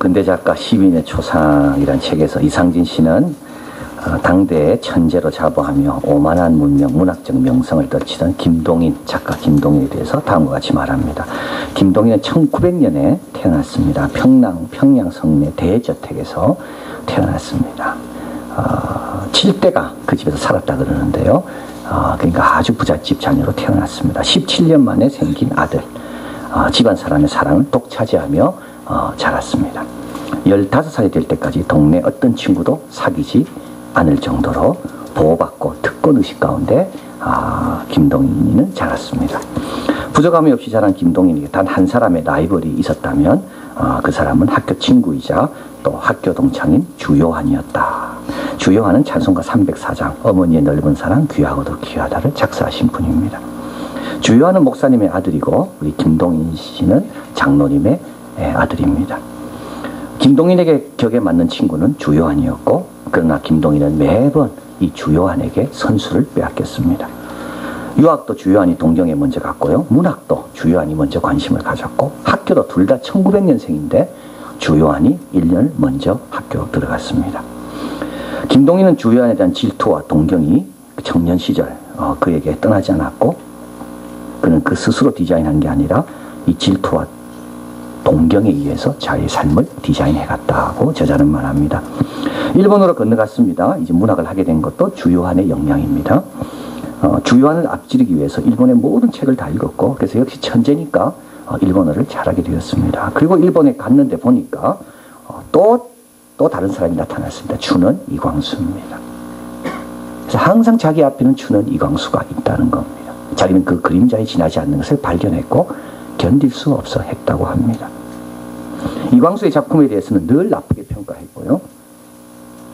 근대 작가 시민의 초상이라는 책에서 이상진 씨는 당대의 천재로 자부하며 오만한 문명, 문학적 명성을 떨치던 김동인, 작가 김동인에 대해서 다음과 같이 말합니다. 김동인은 1900년에 태어났습니다. 평양 성내 대저택에서 태어났습니다. 7대가 그 집에서 살았다 그러는데요. 그러니까 아주 부잣집 자녀로 태어났습니다. 17년 만에 생긴 아들. 집안 사람의 사랑을 독차지하며 자랐습니다. 15살이 될 때까지 동네 어떤 친구도 사귀지 않을 정도로 보호받고 특권의식 가운데 김동인은 자랐습니다. 부족함이 없이 자란 김동인에게 단 한 사람의 라이벌이 있었다면 그 사람은 학교 친구이자 또 학교 동창인 주요한이었다. 주요한은 찬송가 304장 어머니의 넓은 사랑 귀하고도 귀하다를 작사하신 분입니다. 주요한은 목사님의 아들이고 우리 김동인 씨는 장로님의 아들입니다. 김동인에게 격에 맞는 친구는 주요한이었고 그러나 김동인은 매번 이 주요한에게 선수를 빼앗겼습니다. 유학도 주요한이 동경에 먼저 갔고요. 문학도 주요한이 먼저 관심을 가졌고 학교도 둘 다 1900년생인데 주요한이 1년 먼저 학교 들어갔습니다. 김동인은 주요한에 대한 질투와 동경이 청년 시절 그에게 떠나지 않았고 그는 그 스스로 디자인한 게 아니라 이 질투와 동경에 의해서 자기의 삶을 디자인해갔다고 저자는 말합니다. 일본으로 건너갔습니다. 이제 문학을 하게 된 것도 주요한의 영향입니다. 주요한을 앞지르기 위해서 일본의 모든 책을 다 읽었고 그래서 역시 천재니까 일본어를 잘하게 되었습니다. 그리고 일본에 갔는데 보니까 또 다른 사람이 나타났습니다. 추는 이광수입니다. 그래서 항상 자기 앞에는 추는 이광수가 있다는 겁니다. 자기는 그 그림자에 지나지 않는 것을 발견했고 견딜 수 없어 했다고 합니다. 이광수의 작품에 대해서는 늘 나쁘게 평가했고요.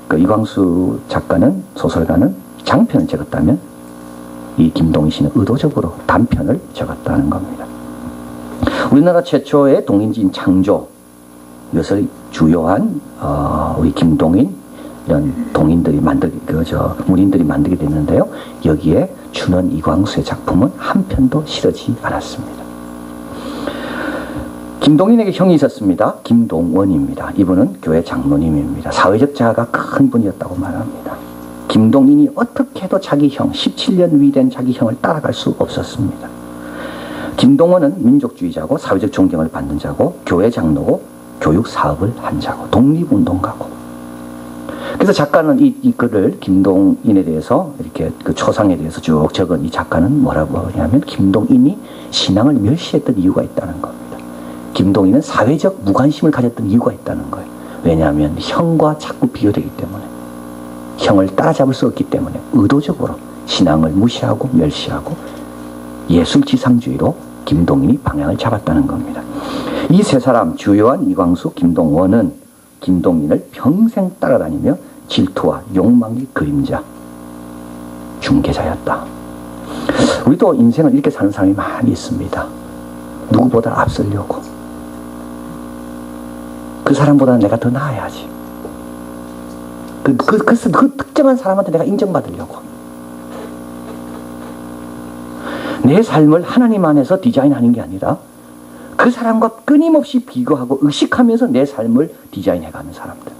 그 이광수 작가는 소설가는 장편을 적었다면 이 김동인 씨는 의도적으로 단편을 적었다는 겁니다. 우리나라 최초의 동인지인 창조 이것을 주요한 우리 김동인 이런 동인들이 문인들이 만들게 됐는데요. 여기에 추는 이광수의 작품은 한 편도 실어지 않았습니다. 김동인에게 형이 있었습니다. 김동원입니다. 이분은 교회 장로님입니다. 사회적 자아가 큰 분이었다고 말합니다. 김동인이 어떻게 해도 자기 형, 17년 위된 자기 형을 따라갈 수 없었습니다. 김동원은 민족주의자고 사회적 존경을 받는 자고 교회 장로고 교육 사업을 한 자고 독립운동가고. 그래서 작가는 이 글을 김동인에 대해서 이렇게 그 초상에 대해서 쭉 적은 이 작가는 뭐라고 하냐면 김동인이 신앙을 멸시했던 이유가 있다는 겁니다. 김동인은 사회적 무관심을 가졌던 이유가 있다는 거예요. 왜냐하면 형과 자꾸 비교되기 때문에 형을 따라잡을 수 없기 때문에 의도적으로 신앙을 무시하고 멸시하고 예술지상주의로 김동인이 방향을 잡았다는 겁니다. 이 세 사람 주요한 이광수, 김동원은 김동인을 평생 따라다니며 질투와 욕망의 그림자 중개자였다. 우리도 인생을 이렇게 사는 사람이 많이 있습니다. 누구보다 앞서려고 그 사람보다 내가 더 나아야지. 그 특정한 사람한테 내가 인정받으려고. 내 삶을 하나님 안에서 디자인하는 게 아니라 그 사람과 끊임없이 비교하고 의식하면서 내 삶을 디자인해가는 사람들.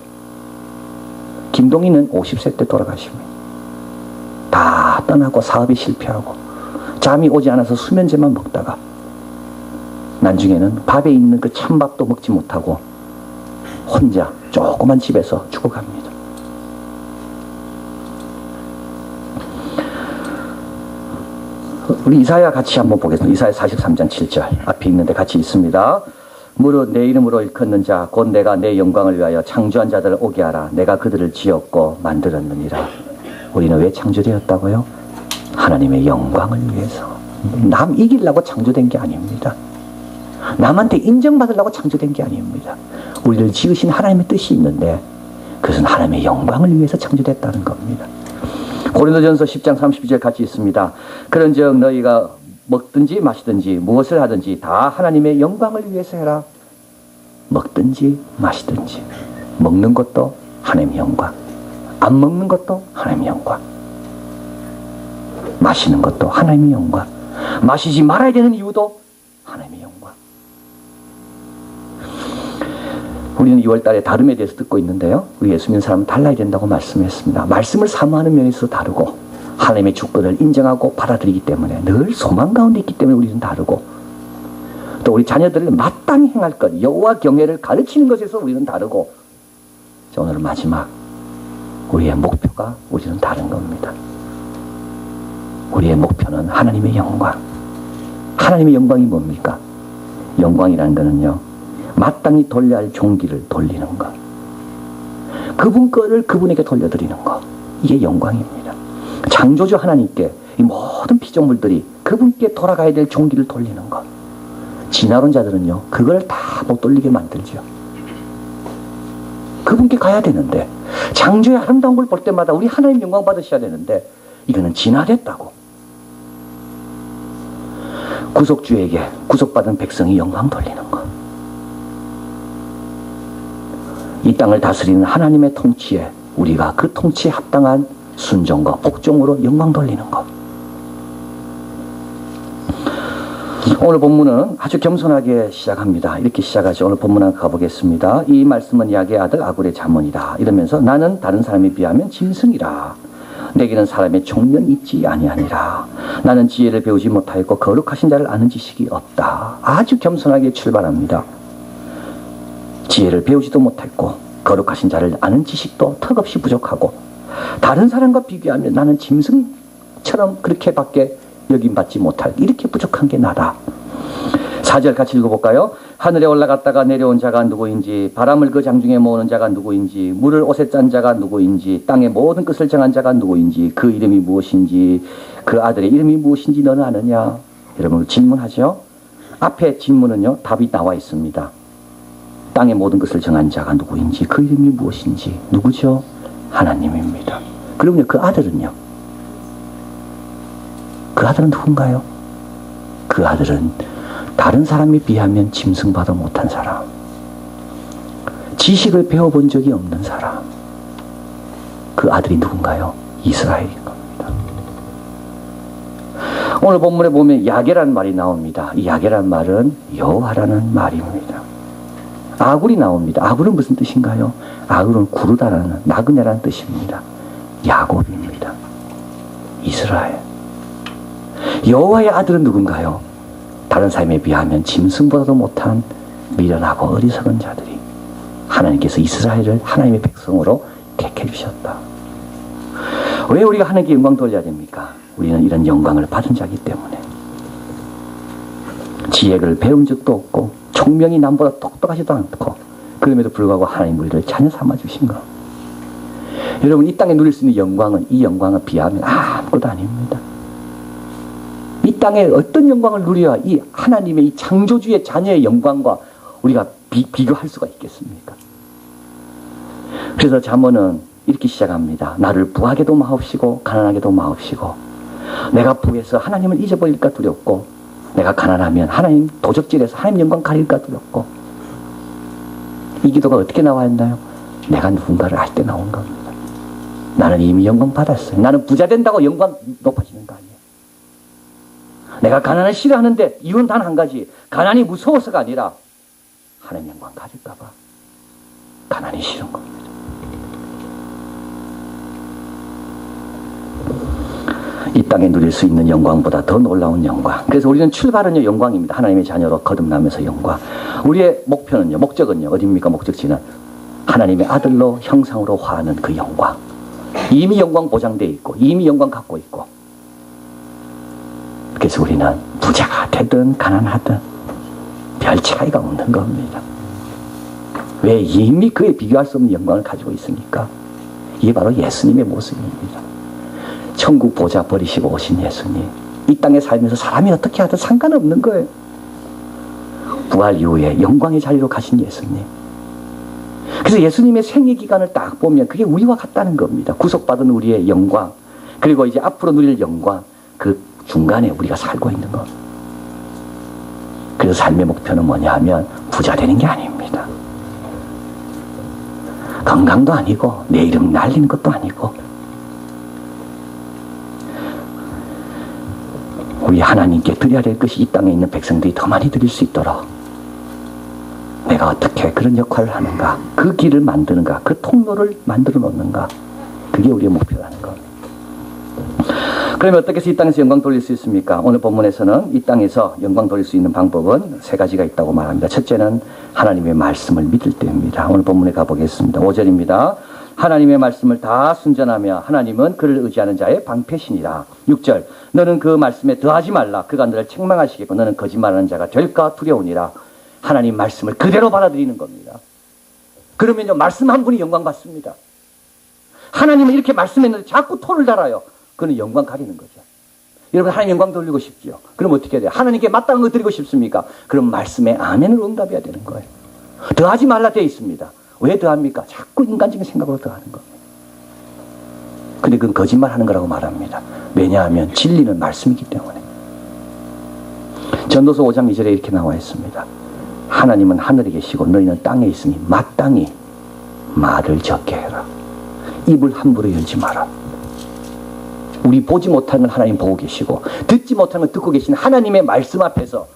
김동인은 50세 때 돌아가십니다. 다 떠나고 사업이 실패하고 잠이 오지 않아서 수면제만 먹다가 나중에는 밥에 있는 그 찬밥도 먹지 못하고 혼자 조그만 집에서 죽어갑니다. 우리 이사야 같이 한번 보겠습니다. 이사야 43장 7절 앞에 있는데 같이 있습니다. 무릇 내 이름으로 일컫는 자 곧 내가 내 영광을 위하여 창조한 자들을 오게 하라. 내가 그들을 지었고 만들었느니라. 우리는 왜 창조되었다고요? 하나님의 영광을 위해서. 남 이기려고 창조된 게 아닙니다. 남한테 인정받으려고 창조된 게 아닙니다. 우리를 지으신 하나님의 뜻이 있는데 그것은 하나님의 영광을 위해서 창조됐다는 겁니다. 고린도전서 10장 32절 같이 있습니다. 그런즉 너희가 먹든지 마시든지 무엇을 하든지 다 하나님의 영광을 위해서 해라. 먹든지 마시든지 먹는 것도 하나님의 영광, 안 먹는 것도 하나님의 영광, 마시는 것도 하나님의 영광, 마시지 말아야 되는 이유도 하나님의 영광. 우리는 2월 달에 다름에 대해서 듣고 있는데요. 우리 예수 믿는 사람은 달라야 된다고 말씀했습니다. 말씀을 사모하는 면에서 다르고 하나님의 주권을 인정하고 받아들이기 때문에 늘 소망 가운데 있기 때문에 우리는 다르고 또 우리 자녀들을 마땅히 행할 것, 여호와 경외를 가르치는 것에서 우리는 다르고 오늘 마지막 우리의 목표가 우리는 다른 겁니다. 우리의 목표는 하나님의 영광. 하나님의 영광이 뭡니까? 영광이라는 것은요, 마땅히 돌려야 할 종기를 돌리는 것. 그분 거를 그분에게 돌려드리는 것. 이게 영광입니다. 창조주 하나님께 이 모든 피조물들이 그분께 돌아가야 될 종기를 돌리는 것. 진화론 자들은요, 그걸 다 못 돌리게 만들죠. 그분께 가야 되는데, 창조의 아름다운 걸 볼 때마다 우리 하나님 영광 받으셔야 되는데, 이거는 진화됐다고. 구속주에게 구속받은 백성이 영광 돌리는 것. 이 땅을 다스리는 하나님의 통치에 우리가 그 통치에 합당한 순종과 복종으로 영광 돌리는 것. 오늘 본문은 아주 겸손하게 시작합니다. 이렇게 시작하죠. 오늘 본문 한번 가보겠습니다. 이 말씀은 야게의 아들 아굴의 자문이다. 이러면서 나는 다른 사람에 비하면 짐승이라. 내게는 사람의 총명이 있지 아니하니라. 나는 지혜를 배우지 못하였고 거룩하신 자를 아는 지식이 없다. 아주 겸손하게 출발합니다. 지혜를 배우지도 못했고 거룩하신 자를 아는 지식도 턱없이 부족하고 다른 사람과 비교하면 나는 짐승처럼 그렇게밖에 여김받지 못할 이렇게 부족한 게 나다. 4절 같이 읽어볼까요? 하늘에 올라갔다가 내려온 자가 누구인지 바람을 그 장중에 모으는 자가 누구인지 물을 옷에 짠 자가 누구인지 땅의 모든 것을 정한 자가 누구인지 그 이름이 무엇인지 그 아들의 이름이 무엇인지 너는 아느냐? 여러분 질문하죠? 앞에 질문은요 답이 나와 있습니다. 땅의 모든 것을 정한 자가 누구인지 그 이름이 무엇인지 누구죠? 하나님입니다. 그러면 그 아들은요? 그 아들은 누군가요? 그 아들은 다른 사람에 비하면 짐승보다 못한 사람, 지식을 배워본 적이 없는 사람. 그 아들이 누군가요? 이스라엘인 겁니다. 오늘 본문에 보면 야게라는 말이 나옵니다. 이 야게라는 말은 여호와라는 말입니다. 아굴이 나옵니다. 아굴은 무슨 뜻인가요? 아굴은 구르다라는 나그네라는 뜻입니다. 야곱입니다. 이스라엘. 여호와의 아들은 누군가요? 다른 사람에 비하면 짐승보다도 못한 미련하고 어리석은 자들이 하나님께서 이스라엘을 하나님의 백성으로 택해 주셨다. 왜 우리가 하나님께 영광 돌려야 됩니까? 우리는 이런 영광을 받은 자이기 때문에. 지혜를 배운 적도 없고 총명이 남보다 똑똑하지도 않고 그럼에도 불구하고 하나님 우리를 자녀 삼아 주신 것. 여러분 이 땅에 누릴 수 있는 영광은 이 영광을 비하면 아무것도 아닙니다. 이 땅에 어떤 영광을 누려야 이 하나님의 이 창조주의 자녀의 영광과 우리가 비교할 수가 있겠습니까? 그래서 잠언은 이렇게 시작합니다. 나를 부하게도 마옵시고 가난하게도 마옵시고 내가 부해서 하나님을 잊어버릴까 두렵고 내가 가난하면 하나님 도적질해서 하나님 영광 가릴까 두렵고. 이 기도가 어떻게 나와있나요? 내가 누군가를 알 때 나온 겁니다. 나는 이미 영광 받았어요. 나는 부자 된다고 영광 높아지는 거 아니에요. 내가 가난을 싫어하는데 이유는 단 한 가지. 가난이 무서워서가 아니라 하나님 영광 가질까 봐 가난이 싫은 겁니다. 이 땅에 누릴 수 있는 영광보다 더 놀라운 영광. 그래서 우리는 출발은요 영광입니다. 하나님의 자녀로 거듭나면서 영광. 우리의 목표는요, 목적은요 어디입니까? 목적지는 하나님의 아들로 형상으로 화하는 그 영광. 이미 영광 보장되어 있고 이미 영광 갖고 있고. 그래서 우리는 부자가 되든 가난하든 별 차이가 없는 겁니다. 왜? 이미 그에 비교할 수 없는 영광을 가지고 있으니까. 이게 바로 예수님의 모습입니다. 천국 보좌 버리시고 오신 예수님. 이 땅에 살면서 사람이 어떻게 하든 상관없는 거예요. 부활 이후에 영광의 자리로 가신 예수님. 그래서 예수님의 생애 기간을 딱 보면 그게 우리와 같다는 겁니다. 구속받은 우리의 영광, 그리고 이제 앞으로 누릴 영광, 그 중간에 우리가 살고 있는 것. 그래서 삶의 목표는 뭐냐 하면 부자 되는 게 아닙니다. 건강도 아니고 내 이름 날리는 것도 아니고 우리 하나님께 드려야 될 것이 이 땅에 있는 백성들이 더 많이 드릴 수 있도록 내가 어떻게 그런 역할을 하는가, 그 길을 만드는가, 그 통로를 만들어 놓는가, 그게 우리의 목표라는 겁니다. 그러면 어떻게 해서 이 땅에서 영광 돌릴 수 있습니까? 오늘 본문에서는 이 땅에서 영광 돌릴 수 있는 방법은 세 가지가 있다고 말합니다. 첫째는 하나님의 말씀을 믿을 때입니다. 오늘 본문에 가보겠습니다. 5절입니다. 하나님의 말씀을 다 순전하며 하나님은 그를 의지하는 자의 방패시니라. 6절, 너는 그 말씀에 더하지 말라. 그가 너를 책망하시겠고 너는 거짓말하는 자가 될까 두려우니라. 하나님 말씀을 그대로 받아들이는 겁니다. 그러면요, 말씀 한 분이 영광 받습니다. 하나님은 이렇게 말씀했는데 자꾸 토를 달아요. 그는 영광 가리는 거죠. 여러분, 하나님 영광 돌리고 싶지요? 그럼 어떻게 해야 돼요? 하나님께 마땅한 거 드리고 싶습니까? 그럼 말씀에 아멘을 응답해야 되는 거예요. 더하지 말라 되어 있습니다. 왜 더합니까? 자꾸 인간적인 생각으로 더하는 겁니다. 근데 그건 거짓말하는 거라고 말합니다. 왜냐하면 진리는 말씀이기 때문에. 전도서 5장 2절에 이렇게 나와 있습니다. 하나님은 하늘에 계시고 너희는 땅에 있으니 마땅히 말을 적게 해라. 입을 함부로 열지 마라. 우리 보지 못하는 건 하나님 보고 계시고 듣지 못하는 건 듣고 계시는 하나님의 말씀 앞에서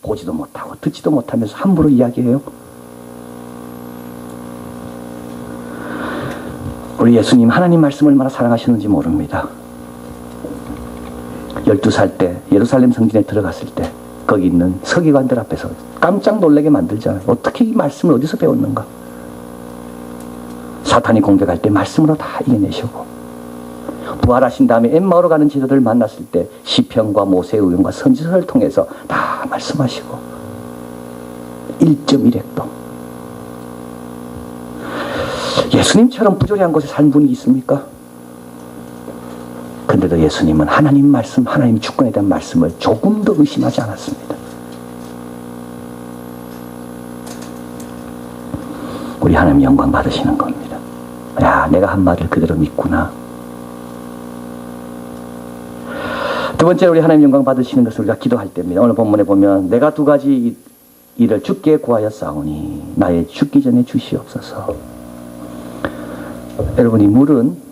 보지도 못하고 듣지도 못하면서 함부로 이야기해요. 우리 예수님 하나님 말씀을 얼마나 사랑하시는지 모릅니다. 12살 때 예루살렘 성전에 들어갔을 때 거기 있는 서기관들 앞에서 깜짝 놀라게 만들잖아요. 어떻게 이 말씀을 어디서 배웠는가? 사탄이 공격할 때 말씀으로 다 이겨내시고 부활하신 다음에 엠마오로 가는 제자들을 만났을 때 시편과 모세의 의견과 선지서를 통해서 다 말씀하시고 1.1획도 예수님처럼 부조리한 곳에 산 분이 있습니까? 근데도 예수님은 하나님 말씀, 하나님 주권에 대한 말씀을 조금도 의심하지 않았습니다. 우리 하나님 영광 받으시는 겁니다. 야, 내가 한 말을 그대로 믿구나. 두 번째, 우리 하나님 영광 받으시는 것을 우리가 기도할 때입니다. 오늘 본문에 보면 내가 두 가지 일을 주께 구하여 싸우니 나의 죽기 전에 주시옵소서. 여러분, 이 물은,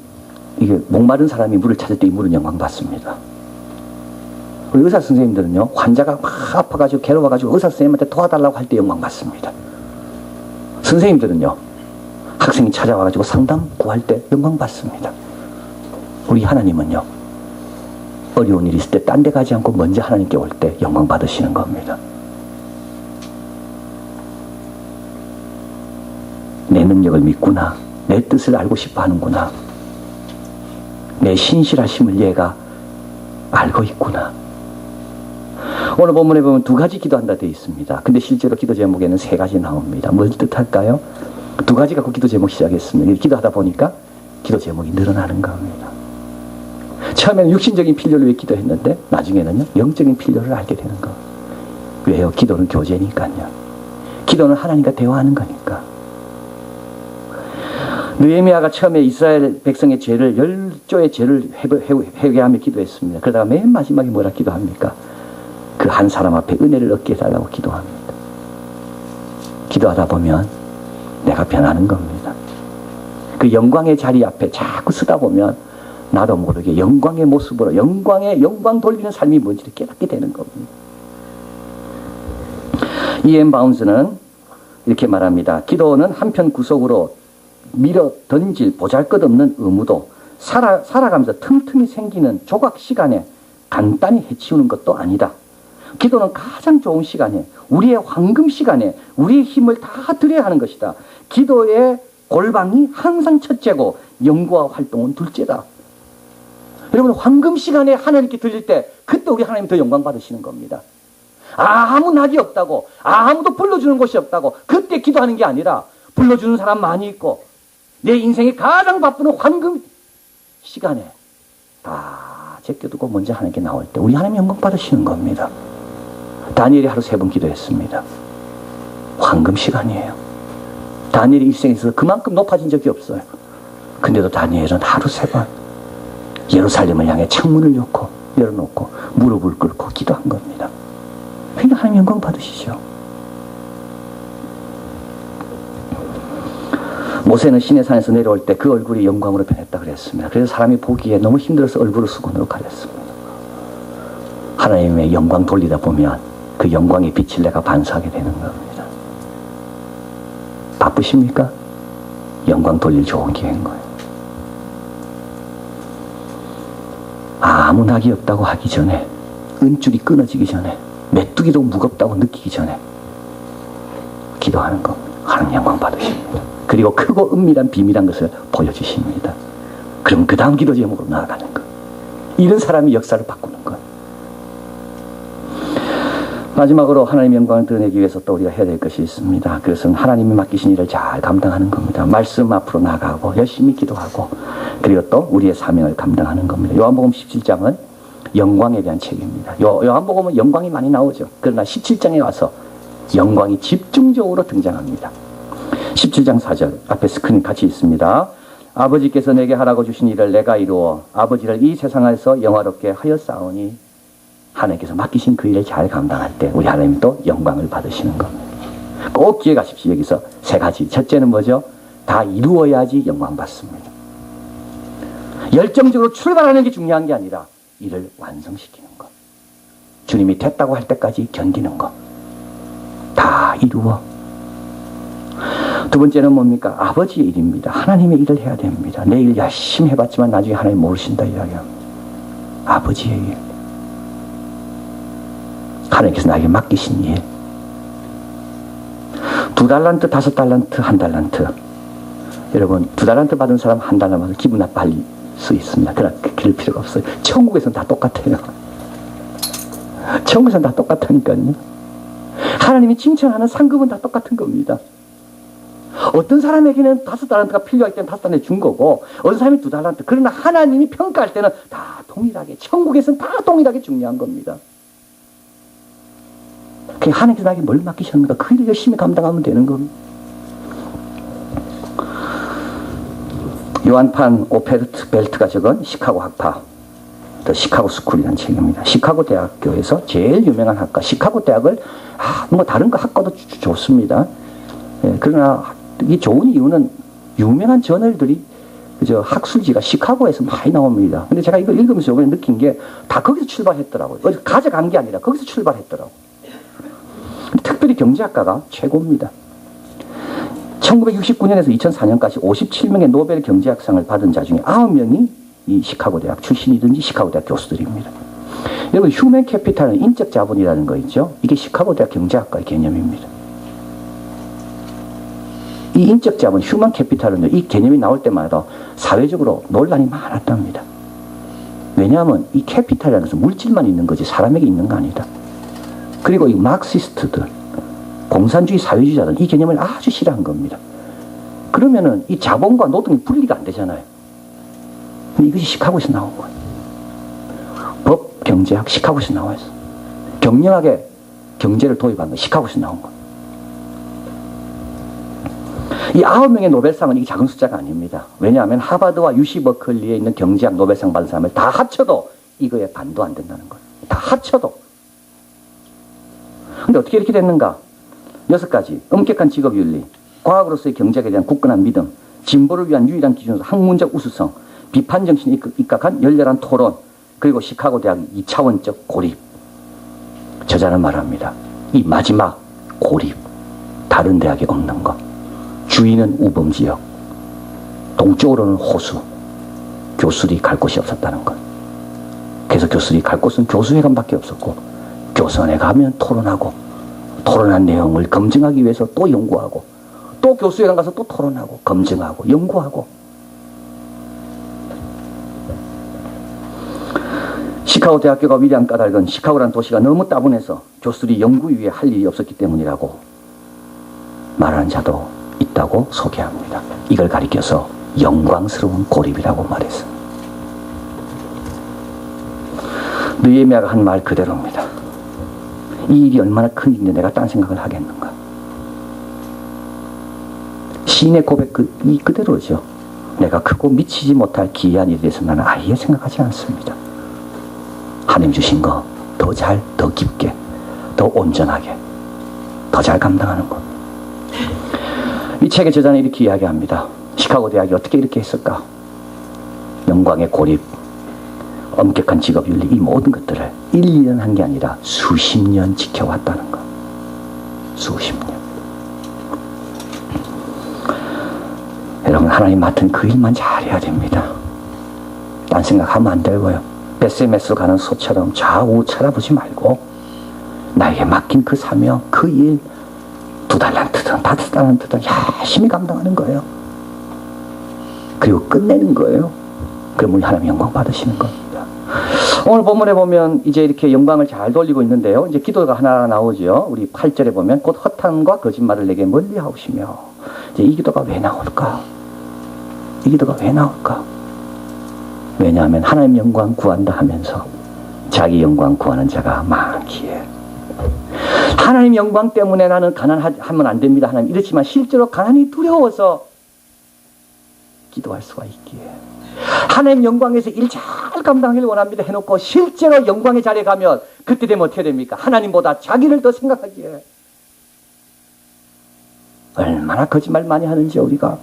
이게 목마른 사람이 물을 찾을 때 이 물은 영광 받습니다. 우리 의사 선생님들은요, 환자가 막 아파가지고 괴로워가지고 의사 선생님한테 도와달라고 할 때 영광 받습니다. 선생님들은요, 학생이 찾아와가지고 상담 구할 때 영광 받습니다. 우리 하나님은요, 어려운 일이 있을 때 딴 데 가지 않고 먼저 하나님께 올 때 영광 받으시는 겁니다. 내 능력을 믿구나. 내 뜻을 알고 싶어 하는구나. 내 신실하심을 얘가 알고 있구나. 오늘 본문에 보면 두 가지 기도한다 되어 있습니다. 근데 실제로 기도 제목에는 세 가지 나옵니다. 뭘 뜻할까요? 두 가지 갖고 기도 제목 시작했습니다. 기도하다 보니까 기도 제목이 늘어나는 겁니다. 처음에는 육신적인 필요를 위해 기도했는데 나중에는요, 영적인 필요를 알게 되는 거예요. 왜요? 기도는 교제니까요. 기도는 하나님과 대화하는 거니까. 느헤미야가 처음에 이스라엘 백성의 죄를 10조의 죄를 회개하며 기도했습니다. 그러다가 맨 마지막에 뭐라 기도합니까? 그 한 사람 앞에 은혜를 얻게 해달라고 기도합니다. 기도하다 보면 내가 변하는 겁니다. 그 영광의 자리 앞에 자꾸 서다 보면 나도 모르게 영광의 모습으로 영광 돌리는 삶이 뭔지를 깨닫게 되는 겁니다. E.M. 바운스는 이렇게 말합니다. 기도는 한편 구석으로 밀어 던질 보잘것없는 의무도 살아가면서 틈틈이 생기는 조각 시간에 간단히 해치우는 것도 아니다. 기도는 가장 좋은 시간에, 우리의 황금 시간에 우리의 힘을 다 들여야 하는 것이다. 기도의 골방이 항상 첫째고 연구와 활동은 둘째다. 여러분, 황금 시간에 하나님께 드릴 때 그때 우리 하나님 더 영광 받으시는 겁니다. 아무 낙이 없다고, 아무도 불러주는 곳이 없다고 그때 기도하는 게 아니라 불러주는 사람 많이 있고 내 인생에 가장 바쁘는 황금 시간에 다 제껴두고 먼저 하나님께 나올 때 우리 하나님 영광 받으시는 겁니다. 다니엘이 하루 3번 기도했습니다. 황금 시간이에요. 다니엘이 일생에서 그만큼 높아진 적이 없어요. 근데도 다니엘은 하루 3번 예루살렘을 향해 창문을 열어놓고 무릎을 꿇고 기도한 겁니다. 그러니까 하나님 영광 받으시죠. 모세는 시내산에서 내려올 때 그 얼굴이 영광으로 변했다 그랬습니다. 그래서 사람이 보기에 너무 힘들어서 얼굴을 수건으로 가렸습니다. 하나님의 영광 돌리다 보면 그 영광의 빛을 내가 반사하게 되는 겁니다. 바쁘십니까? 영광 돌릴 좋은 기회인 거예요. 아무 낙이 없다고 하기 전에, 은줄이 끊어지기 전에, 메뚜기도 무겁다고 느끼기 전에 기도하는 겁니다. 하나님 영광 받으십니다. 그리고 크고 은밀한 비밀한 것을 보여주십니다. 그럼 그 다음 기도 제목으로 나아가는 것. 이런 사람이 역사를 바꾸는 것. 마지막으로 하나님의 영광을 드러내기 위해서 또 우리가 해야 될 것이 있습니다. 그것은 하나님이 맡기신 일을 잘 감당하는 겁니다. 말씀 앞으로 나가고 열심히 기도하고 그리고 또 우리의 사명을 감당하는 겁니다. 요한복음 17장은 영광에 대한 책입니다. 요한복음은 영광이 많이 나오죠. 그러나 17장에 와서 영광이 집중적으로 등장합니다. 17장 4절 앞에 스크린 같이 있습니다. 아버지께서 내게 하라고 주신 일을 내가 이루어 아버지를 이 세상에서 영화롭게 하였사오니 하나님께서 맡기신 그 일을 잘 감당할 때 우리 하나님이 또 영광을 받으시는 겁니다. 꼭 기억하십시오. 여기서 세 가지. 첫째는 뭐죠? 다 이루어야지 영광 받습니다. 열정적으로 출발하는 게 중요한 게 아니라 일을 완성시키는 것. 주님이 됐다고 할 때까지 견디는 것. 다 이루어. 두 번째는 뭡니까? 아버지의 일입니다. 하나님의 일을 해야 됩니다. 내 일 열심히 해봤지만 나중에 하나님 모르신다 이야기합니다. 아버지의 일. 하나님께서 나에게 맡기신 일. 2달란트, 5달란트, 1달란트. 여러분 2달란트 받은 사람 1달란트 받아서 기분 나빠할 수 있습니다. 그러나 그럴 필요가 없어요. 천국에서는 다 똑같아요. 천국에서는 다 똑같다니까요. 하나님이 칭찬하는 상급은 다 똑같은 겁니다. 어떤 사람에게는 5달란트가 필요할 때는 5달란트 준 거고 어떤 사람이 2달란트. 그러나 하나님이 평가할 때는 다 동일하게, 천국에서는 다 동일하게 중요한 겁니다. 하나님께서 나에게 뭘 맡기셨는가? 그 일을 열심히 감당하면 되는 겁니다. 요한판 오페르트 벨트가 적은 시카고 학파, 더 시카고 스쿨이라는 책입니다. 시카고 대학교에서 제일 유명한 학과, 시카고 대학을 뭐 다른 거 학과도 좋습니다. 예, 그러나 이 좋은 이유는 유명한 저널들이 그저 학술지가 시카고에서 많이 나옵니다. 근데 제가 이걸 읽으면서 이번에 느낀 게 다 거기서 출발했더라고요. 어디 가져간 게 아니라 거기서 출발했더라고요. 특별히 경제학과가 최고입니다. 1969년에서 2004년까지 57명의 노벨 경제학상을 받은 자 중에 9명이 이 시카고 대학 출신이든지 시카고 대학 교수들입니다. 여러분 휴먼 캐피탈은 인적 자본이라는 거 있죠. 이게 시카고 대학 경제학과의 개념입니다. 이 인적 자본, 휴먼 캐피탈은요, 이 개념이 나올 때마다 사회적으로 논란이 많았답니다. 왜냐하면 이 캐피탈이라는 것은 물질만 있는 거지 사람에게 있는 거 아니다. 그리고 이 마크시스트들, 공산주의 사회주의자들은 이 개념을 아주 싫어한 겁니다. 그러면은 이 자본과 노동이 분리가 안 되잖아요. 근데 이것이 시카고에서 나온 거예요. 법, 경제학, 시카고에서 나와 있어. 경영학에 경제를 도입한 거 시카고에서 나온 거예요. 이 9명의 노벨상은 이게 작은 숫자가 아닙니다. 왜냐하면 하버드와 UC 버클리에 있는 경제학 노벨상 받은 사람을 다 합쳐도 이거에 반도 안 된다는 거예요. 다 합쳐도. 근데 어떻게 이렇게 됐는가? 6가지. 엄격한 직업윤리, 과학으로서의 경제학에 대한 굳건한 믿음, 진보를 위한 유일한 기준으로 학문적 우수성, 비판 정신에 입각한 열렬한 토론, 그리고 시카고 대학 2차원적 고립. 저자는 말합니다. 이 마지막 고립. 다른 대학에 없는 것. 주위는 우범지역, 동쪽으로는 호수. 교수들이 갈 곳이 없었다는 것. 그래서 교수들이 갈 곳은 교수회관밖에 없었고 교수원에 가면 토론하고 토론한 내용을 검증하기 위해서 또 연구하고 또 교수회관 가서 또 토론하고 검증하고 연구하고. 시카고 대학교가 위대한 까닭은 시카고라는 도시가 너무 따분해서 교수들이 연구 위에 할 일이 없었기 때문이라고 말하는 자도 있다고 소개합니다. 이걸 가리켜서 영광스러운 고립이라고 말했습니다. 느헤미야가 한 말 그대로입니다. 이 일이 얼마나 큰 일인데 내가 딴 생각을 하겠는가. 시인의 고백 이 그대로죠. 내가 크고 미치지 못할 기이한 일에 대해서 나는 아예 생각하지 않습니다. 하나님 주신 거 더 잘, 더 깊게, 더 온전하게, 더 잘 감당하는 것. 이 책의 저자는 이렇게 이야기합니다. 시카고 대학이 어떻게 이렇게 했을까? 영광의 고립, 엄격한 직업윤리, 이 모든 것들을 1, 2년 한 게 아니라 수십 년 지켜왔다는 것. 수십 년. 여러분, 하나님 맡은 그 일만 잘해야 됩니다. 딴 생각하면 안 되고요. 베세메스로 가는 소처럼 좌우 쳐다보지 말고 나에게 맡긴 그 사명, 그 일, 2달란트든 5달란트든 열심히 감당하는 거예요. 그리고 끝내는 거예요. 그럼 우리 하나님 영광 받으시는 겁니다. 오늘 본문에 보면 이제 이렇게 영광을 잘 돌리고 있는데요. 이제 기도가 하나 나오죠. 우리 8절에 보면 곧 허탄과 거짓말을 내게 멀리 하시며, 이제 이 기도가 왜 나올까? 이 기도가 왜 나올까? 왜냐하면 하나님 영광 구한다 하면서 자기 영광 구하는 자가 많기에, 하나님 영광 때문에 나는 가난하면 안 됩니다 하나님 이렇지만 실제로 가난이 두려워서 기도할 수가 있기에, 하나님 영광에서 일 잘 감당하기를 원합니다 해놓고 실제로 영광의 자리에 가면 그때 되면 어떻게 됩니까? 하나님보다 자기를 더 생각하기에 얼마나 거짓말 많이 하는지, 우리가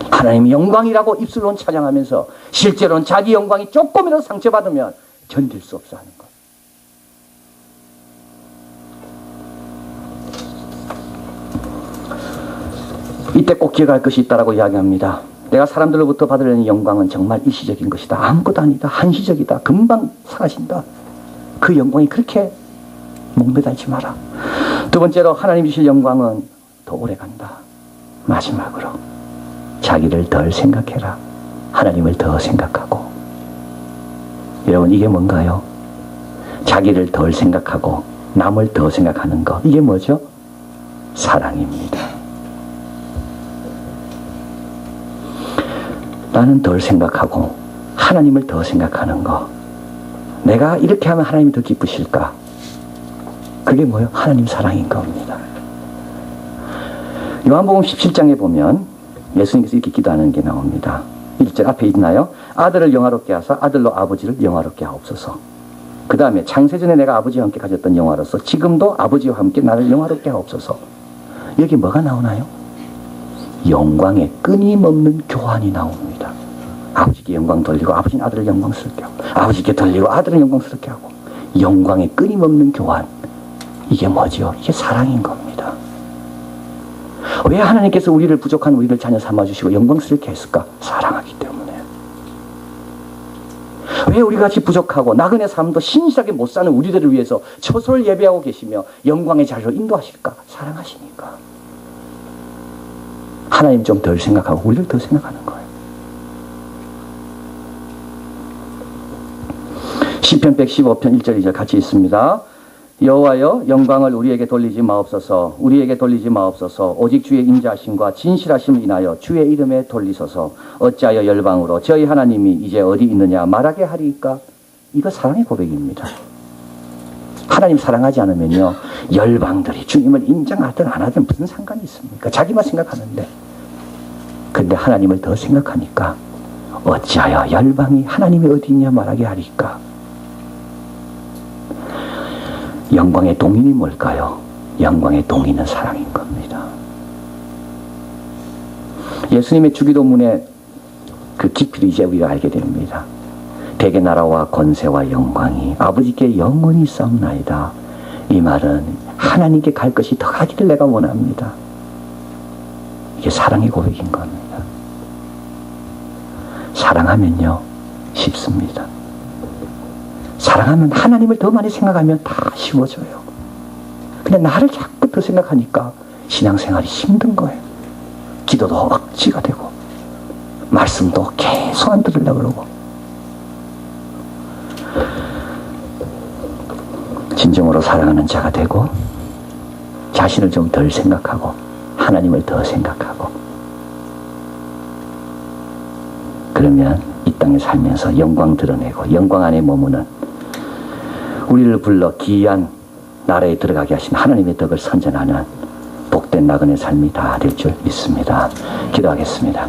하나님 영광이라고 입술로는 찬양하면서 실제로는 자기 영광이 조금이라도 상처받으면 견딜 수 없어 하는 것. 이때 꼭 기억할 것이 있다라고 이야기합니다. 내가 사람들로부터 받으려는 영광은 정말 일시적인 것이다. 아무것도 아니다. 한시적이다. 금방 사라진다. 그 영광이 그렇게 목매달지 마라. 두 번째로, 하나님 주실 영광은 더 오래 간다. 마지막으로, 자기를 덜 생각해라. 하나님을 더 생각하고. 여러분, 이게 뭔가요? 자기를 덜 생각하고 남을 더 생각하는 것, 이게 뭐죠? 사랑입니다. 나는 덜 생각하고 하나님을 더 생각하는 거, 내가 이렇게 하면 하나님이 더 기쁘실까? 그게 뭐예요? 하나님 사랑인 겁니다. 요한복음 17장에 보면 예수님께서 이렇게 기도하는 게 나옵니다. 1절 앞에 있나요? 아들을 영화롭게 하사 아들로 아버지를 영화롭게 하옵소서. 그 다음에 창세전에 내가 아버지와 함께 가졌던 영화로서 지금도 아버지와 함께 나를 영화롭게 하옵소서. 여기 뭐가 나오나요? 영광의 끊임없는 교환이 나옵니다. 아버지께 영광 돌리고 아버지는 아들을 영광스럽게 하고, 아버지께 돌리고 아들을 영광스럽게 하고, 영광의 끊임없는 교환. 이게 뭐죠? 이게 사랑인 겁니다. 왜 하나님께서 우리를 부족한 우리를 자녀 삼아주시고 영광스럽게 했을까? 사랑하기 때문에. 왜 우리같이 부족하고 나그네 삶도 신실하게 못 사는 우리들을 위해서 처소를 예배하고 계시며 영광의 자리로 인도하실까? 사랑하시니까. 하나님 좀 덜 생각하고 우리를 더 생각하는 거예요. 시편 115편 1절 2절 같이 있습니다. 여호와여, 영광을 우리에게 돌리지 마옵소서. 우리에게 돌리지 마옵소서. 오직 주의 인자하심과 진실하심을 인하여 주의 이름에 돌리소서. 어찌하여 열방으로 저희 하나님이 이제 어디 있느냐 말하게 하리이까? 이거 사랑의 고백입니다. 하나님 사랑하지 않으면요, 열방들이 주님을 인정하든 안 하든 무슨 상관이 있습니까? 자기만 생각하는데. 근데 하나님을 더 생각하니까 어찌하여 열방이 하나님이 어디 있냐 말하게 하리까? 영광의 동인이 뭘까요? 영광의 동인은 사랑인 겁니다. 예수님의 주기도문의 그 깊이를 이제 우리가 알게 됩니다. 대개 나라와 권세와 영광이 아버지께 영원히 싸움나이다. 이 말은 하나님께 갈 것이 더 가기를 내가 원합니다. 이게 사랑의 고백인 겁니다. 사랑하면요, 쉽습니다. 사랑하면 하나님을 더 많이 생각하면 다 쉬워져요. 근데 나를 자꾸 더 생각하니까 신앙생활이 힘든 거예요. 기도도 억지가 되고 말씀도 계속 안 들으려고 그러고. 진정으로 사랑하는 자가 되고 자신을 좀 덜 생각하고 하나님을 더 생각하고, 그러면 이 땅에 살면서 영광 드러내고 영광 안에 머무는, 우리를 불러 기이한 나라에 들어가게 하신 하나님의 덕을 선전하는 복된 나그네 삶이 다 될 줄 믿습니다. 기도하겠습니다.